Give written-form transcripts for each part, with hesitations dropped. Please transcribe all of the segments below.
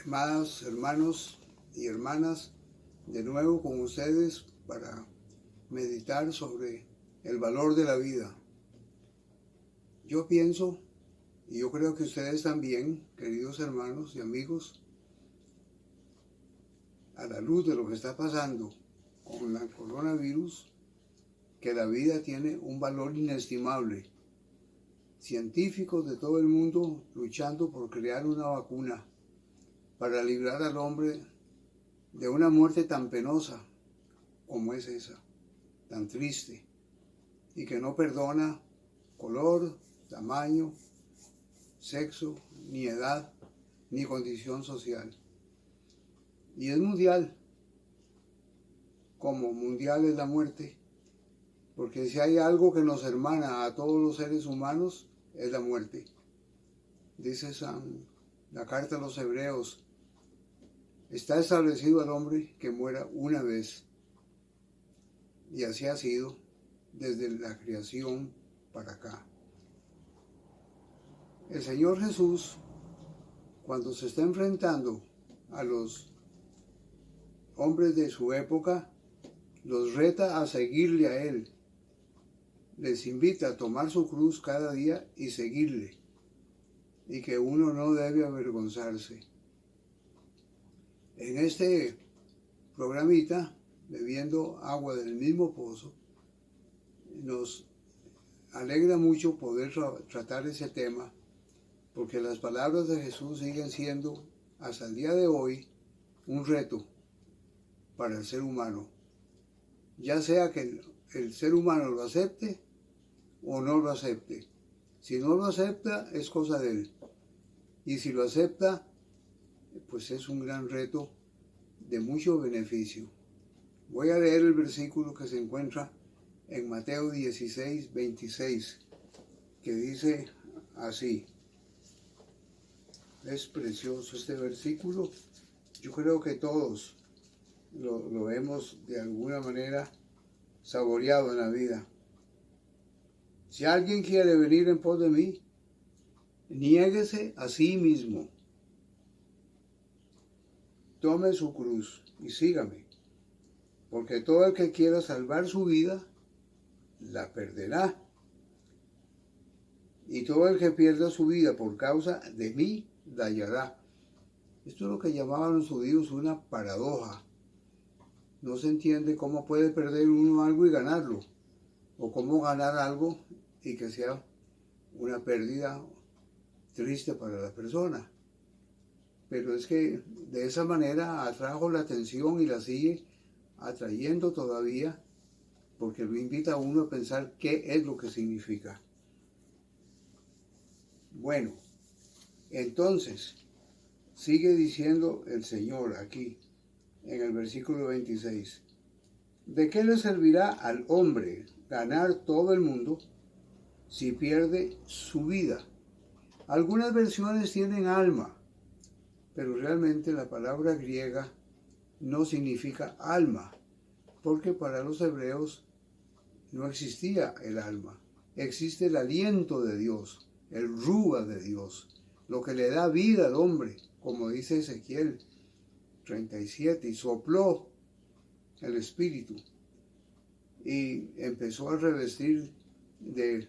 Amados hermanos y hermanas, de nuevo con ustedes para meditar sobre el valor de la vida. Yo pienso, y yo creo que ustedes también, queridos hermanos y amigos, a la luz de lo que está pasando con el coronavirus, que la vida tiene un valor inestimable. Científicos de todo el mundo luchando por crear una vacuna para librar al hombre de una muerte tan penosa como es esa, tan triste, y que no perdona color, tamaño, sexo, ni edad, ni condición social. Y es mundial, como mundial es la muerte, porque si hay algo que nos hermana a todos los seres humanos, es la muerte. Dice la carta a los Hebreos: está establecido al hombre que muera una vez. Y así ha sido desde la creación para acá. El Señor Jesús, cuando se está enfrentando a los hombres de su época, los reta a seguirle a Él. Les invita a tomar su cruz cada día y seguirle. Y que uno no debe avergonzarse. En este programita, bebiendo agua del mismo pozo, nos alegra mucho poder tratar ese tema, porque las palabras de Jesús siguen siendo, hasta el día de hoy, un reto para el ser humano. Ya sea que el ser humano lo acepte o no lo acepte. Si no lo acepta, es cosa de él. Y si lo acepta, pues es un gran reto de mucho beneficio. Voy a leer el versículo que se encuentra en Mateo 16, 26, que dice así. Es precioso este versículo. Yo creo que todos lo hemos de alguna manera saboreado en la vida. Si alguien quiere venir en pos de mí, niéguese a sí mismo. Tome su cruz y sígame. Porque todo el que quiera salvar su vida, la perderá. Y todo el que pierda su vida por causa de mí, la hallará. Esto es lo que llamaban los judíos una paradoja. No se entiende cómo puede perder uno algo y ganarlo, o cómo ganar algo y que sea una pérdida triste para la persona. Pero es que de esa manera atrajo la atención y la sigue atrayendo todavía, porque lo invita a uno a pensar qué es lo que significa. Bueno, entonces, sigue diciendo el Señor aquí, en el versículo 26. ¿De qué le servirá al hombre ganar todo el mundo si pierde su vida? Algunas versiones tienen alma, pero realmente la palabra griega no significa alma, porque para los hebreos no existía el alma. Existe el aliento de Dios, el rúa de Dios, lo que le da vida al hombre, como dice Ezequiel 37, y sopló el espíritu y empezó a revestir de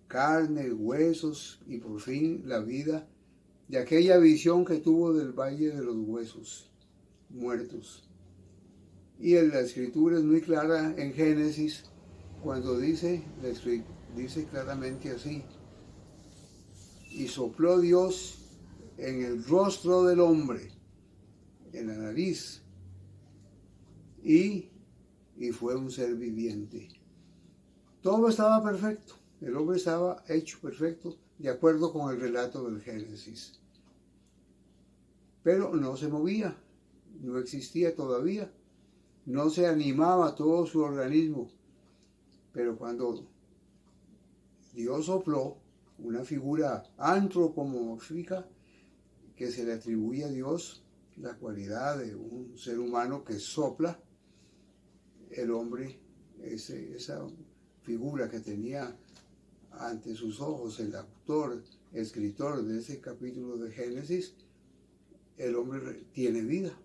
carne, huesos y por fin la vida de aquella visión que tuvo del valle de los huesos muertos. Y la escritura es muy clara en Génesis cuando dice claramente así: y sopló Dios en el rostro del hombre, en la nariz, y fue un ser viviente. Todo estaba perfecto, el hombre estaba hecho perfecto, de acuerdo con el relato del Génesis. Pero no se movía, no existía todavía, no se animaba todo su organismo. Pero cuando Dios sopló, una figura antropomórfica que se le atribuye a Dios la cualidad de un ser humano que sopla, el hombre, esa figura que tenía ante sus ojos el autor, escritor de ese capítulo de Génesis, el hombre tiene vida.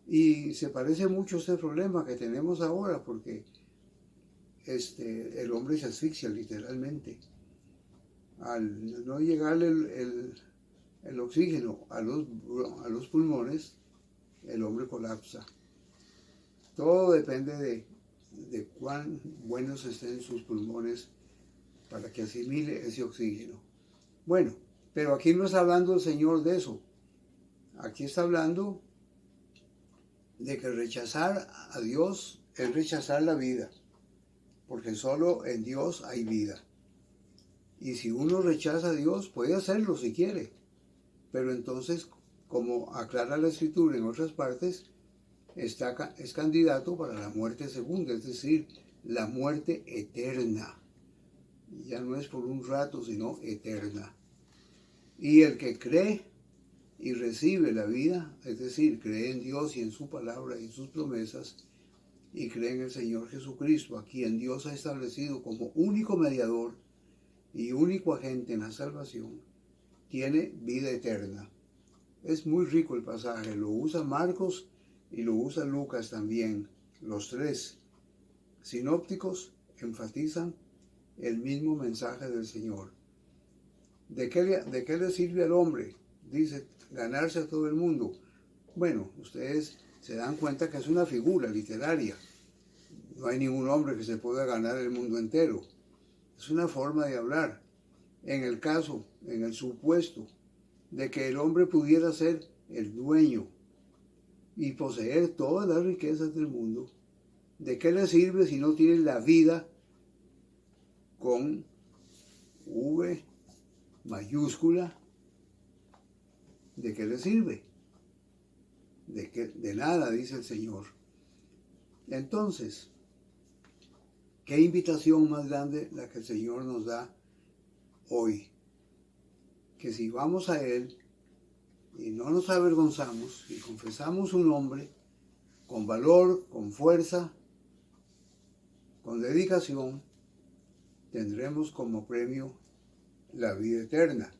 Y se parece mucho a este problema que tenemos ahora, porque el hombre se asfixia literalmente. Al no llegarle el oxígeno a los pulmones, el hombre colapsa. Todo depende de cuán buenos estén sus pulmones para que asimile ese oxígeno. Bueno, pero aquí no está hablando el Señor de eso. Aquí está hablando de que rechazar a Dios es rechazar la vida, porque solo en Dios hay vida. Y si uno rechaza a Dios, puede hacerlo si quiere, pero entonces, como aclara la Escritura en otras partes, es candidato para la muerte segunda, es decir, la muerte eterna. Ya no es por un rato, sino eterna. Y el que cree y recibe la vida, es decir, cree en Dios y en su palabra y en sus promesas, y cree en el Señor Jesucristo, a quien Dios ha establecido como único mediador y único agente en la salvación, tiene vida eterna. Es muy rico el pasaje, lo usa Marcos y lo usa Lucas también. Los tres sinópticos enfatizan el mismo mensaje del Señor. ¿De qué le sirve al hombre? Dice, ganarse a todo el mundo. Bueno, ustedes se dan cuenta que es una figura literaria. No hay ningún hombre que se pueda ganar el mundo entero. Es una forma de hablar. En el supuesto de que el hombre pudiera ser el dueño y poseer todas las riquezas del mundo, ¿de qué le sirve si no tiene la vida con V mayúscula? ¿De qué le sirve? De nada, dice el Señor. Entonces, ¿qué invitación más grande la que el Señor nos da hoy? Que si vamos a Él y no nos avergonzamos y confesamos su nombre con valor, con fuerza, con dedicación, tendremos como premio la vida eterna.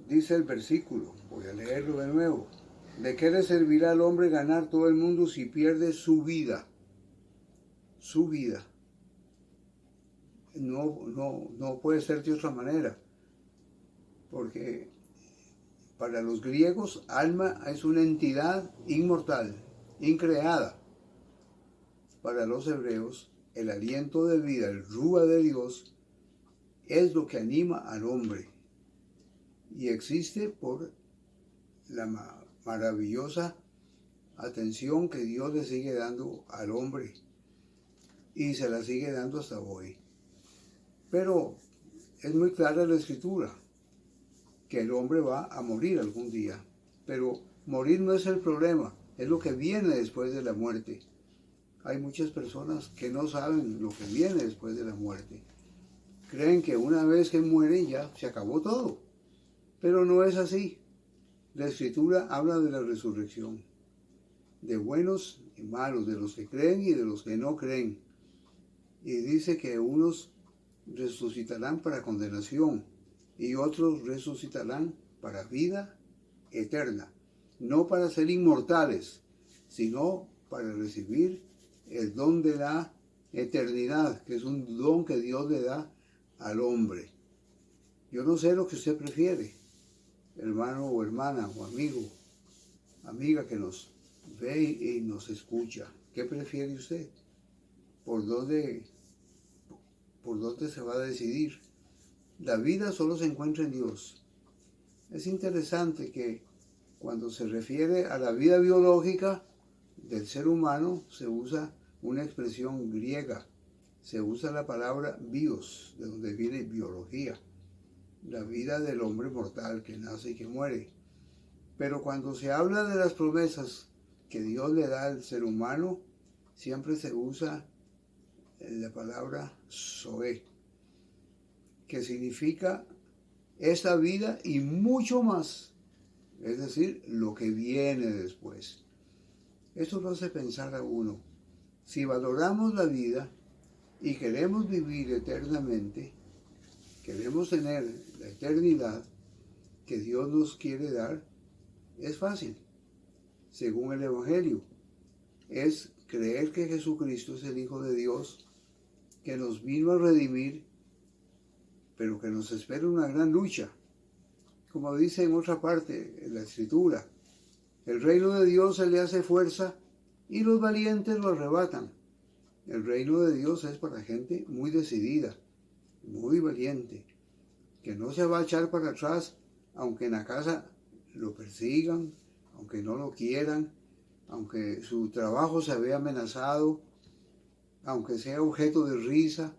Dice el versículo, voy a leerlo de nuevo. ¿De qué le servirá al hombre ganar todo el mundo si pierde su vida? Su vida. No puede ser de otra manera, porque para los griegos alma es una entidad inmortal, increada. Para los hebreos el aliento de vida, el rúa de Dios, es lo que anima al hombre y existe por la maravillosa atención que Dios le sigue dando al hombre y se la sigue dando hasta hoy. Pero es muy clara la Escritura que el hombre va a morir algún día, pero morir no es el problema, es lo que viene después de la muerte. Hay muchas personas que no saben lo que viene después de la muerte. Creen que una vez que mueren ya se acabó todo, pero no es así. La Escritura habla de la resurrección, de buenos y malos, de los que creen y de los que no creen. Y dice que unos resucitarán para condenación y otros resucitarán para vida eterna, no para ser inmortales, sino para recibir el don de la eternidad, que es un don que Dios le da al hombre. Yo no sé lo que usted prefiere, hermano o hermana o amigo, amiga que nos ve y nos escucha. ¿Qué prefiere usted? ¿Por dónde se va a decidir? La vida solo se encuentra en Dios. Es interesante que cuando se refiere a la vida biológica del ser humano se usa una expresión griega, se usa la palabra bios, de donde viene biología, la vida del hombre mortal que nace y que muere. Pero cuando se habla de las promesas que Dios le da al ser humano, siempre se usa la palabra zoe, que significa esta vida y mucho más, es decir, lo que viene después. Esto lo hace pensar a uno. Si valoramos la vida y queremos vivir eternamente, queremos tener la eternidad que Dios nos quiere dar, Es fácil, según el Evangelio. Es creer que Jesucristo es el Hijo de Dios, que nos vino a redimir, pero que nos espera una gran lucha. Como dice en otra parte en la Escritura, el reino de Dios se le hace fuerza y los valientes lo arrebatan. El reino de Dios es para gente muy decidida, muy valiente, que no se va a echar para atrás, aunque en la casa lo persigan, aunque no lo quieran, aunque su trabajo se vea amenazado, aunque sea objeto de risa,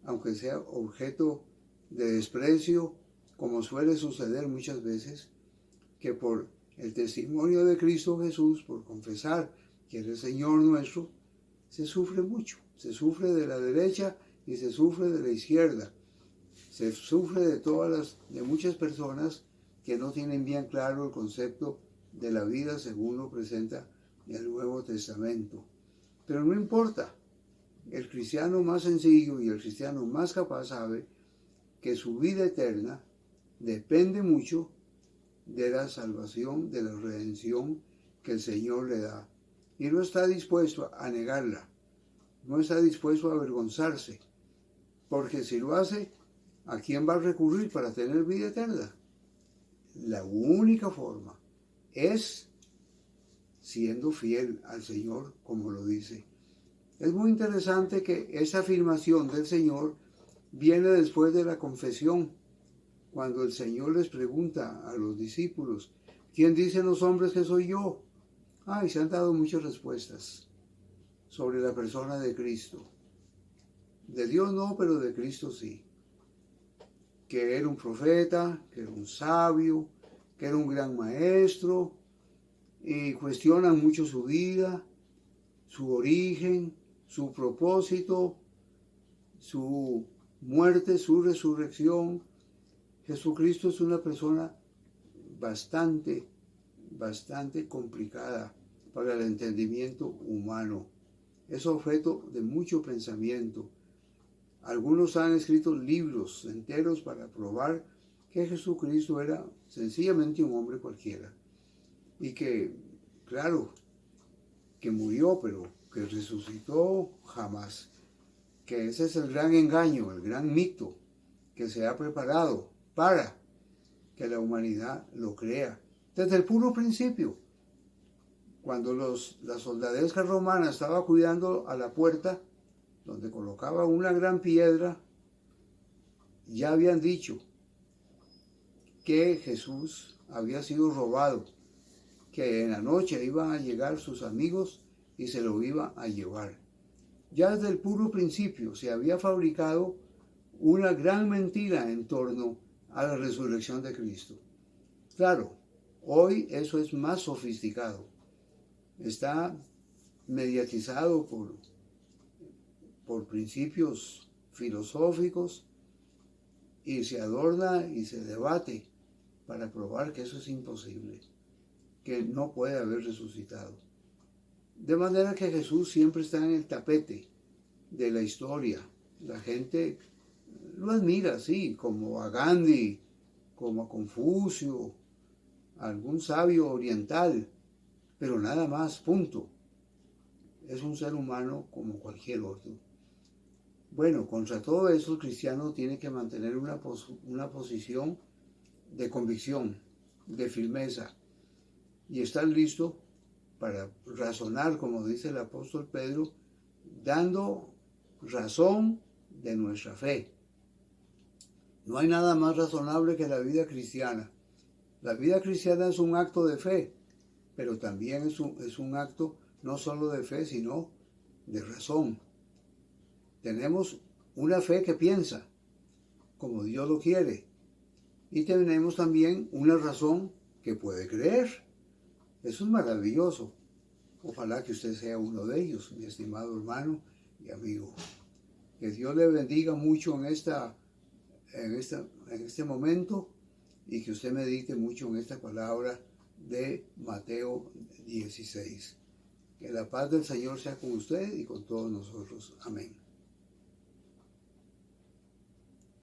aunque sea objeto de desprecio, como suele suceder muchas veces, que por el testimonio de Cristo Jesús, por confesar que es el Señor nuestro, se sufre mucho. Se sufre de la derecha y se sufre de la izquierda. Se sufre de muchas personas que no tienen bien claro el concepto de la vida según lo presenta el Nuevo Testamento. Pero no importa. El cristiano más sencillo y el cristiano más capaz sabe que su vida eterna depende mucho de la salvación, de la redención que el Señor le da. Y no está dispuesto a negarla, no está dispuesto a avergonzarse, porque si lo hace, ¿a quién va a recurrir para tener vida eterna? La única forma es siendo fiel al Señor, como lo dice. Es muy interesante que esa afirmación del Señor viene después de la confesión, cuando el Señor les pregunta a los discípulos, ¿quién dicen los hombres que soy yo? Y se han dado muchas respuestas sobre la persona de Cristo. De Dios no, pero de Cristo sí. Que era un profeta, que era un sabio, que era un gran maestro, y cuestionan mucho su vida, su origen, su propósito, su muerte, su resurrección. Jesucristo es una persona bastante complicada para el entendimiento humano. Es objeto de mucho pensamiento. Algunos han escrito libros enteros para probar que Jesucristo era sencillamente un hombre cualquiera. Y que, claro, que murió, pero que resucitó jamás. Que ese es el gran engaño, el gran mito que se ha preparado para que la humanidad lo crea. Desde el puro principio, cuando la soldadesca romana estaba cuidando a la puerta, donde colocaba una gran piedra, ya habían dicho que Jesús había sido robado, que en la noche iban a llegar sus amigos y se lo iban a llevar. Ya desde el puro principio se había fabricado una gran mentira en torno a la resurrección de Cristo. Claro, hoy eso es más sofisticado. Está mediatizado por principios filosóficos y se adorna y se debate para probar que eso es imposible, que no puede haber resucitado. De manera que Jesús siempre está en el tapete de la historia. La gente lo admira, sí, como a Gandhi, como a Confucio, a algún sabio oriental, pero nada más, punto. Es un ser humano como cualquier otro. Bueno, contra todo eso el cristiano tiene que mantener una posición de convicción, de firmeza, y estar listo para razonar, como dice el apóstol Pedro, dando razón de nuestra fe. No hay nada más razonable que la vida cristiana. La vida cristiana es un acto de fe, pero también es un acto no solo de fe, sino de razón. Tenemos una fe que piensa, como Dios lo quiere, y tenemos también una razón que puede creer. Eso es maravilloso. Ojalá que usted sea uno de ellos, mi estimado hermano y amigo. Que Dios le bendiga mucho en este momento y que usted medite mucho en esta palabra de Mateo 16. Que la paz del Señor sea con usted y con todos nosotros. Amén.